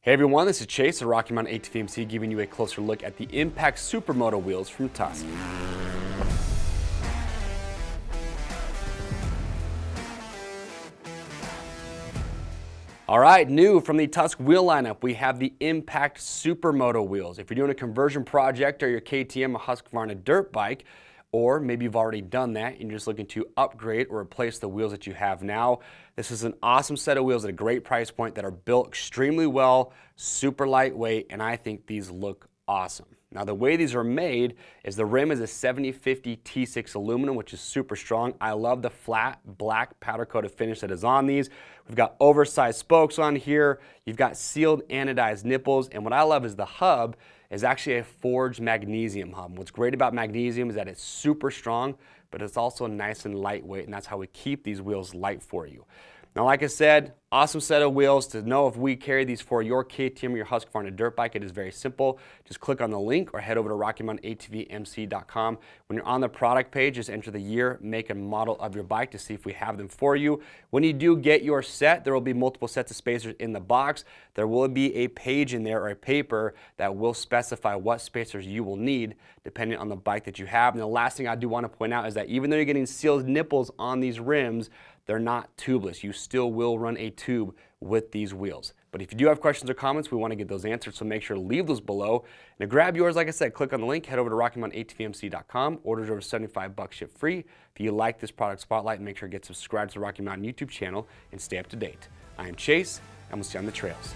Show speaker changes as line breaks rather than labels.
Hey everyone, this is Chase, a Rocky Mountain ATV MC, giving you a closer look at the Impact Supermoto wheels from Tusk. All right, new from the Tusk wheel lineup, we have the Impact Supermoto wheels. If you're doing a conversion project or your KTM or Husqvarna dirt bike, or maybe you've already done that and you're just looking to upgrade or replace the wheels that you have now, this is an awesome set of wheels at a great price point that are built extremely well, super lightweight, and I think these look awesome. Now the way these are made is the rim is a 7050 T6 aluminum, which is super strong. I love the flat black powder coated finish that is on these. We've got oversized spokes on here. You've got sealed anodized nipples, and what I love is the hub is actually a forged magnesium hub. What's great about magnesium is that it's super strong, but it's also nice and lightweight, and that's how we keep these wheels light for you. Now, like I said, awesome set of wheels. To know if we carry these for your KTM or your Husqvarna dirt bike, it is very simple. Just click on the link or head over to RockyMountainATVMC.com. When you're on the product page, just enter the year, make, and model of your bike to see if we have them for you. When you do get your set, there will be multiple sets of spacers in the box. There will be a page in there or a paper that will specify what spacers you will need depending on the bike that you have. And the last thing I do want to point out is that even though you're getting sealed nipples on these rims, they're not tubeless. You still will run a tube with these wheels. But if you do have questions or comments, we want to get those answered, so make sure to leave those below. And to grab yours, like I said, click on the link, head over to RockyMountainATVMC.com. Orders over $75 ship free. If you like this product spotlight, make sure to get subscribed to the Rocky Mountain YouTube channel and stay up to date. I am Chase, and we'll see you on the trails.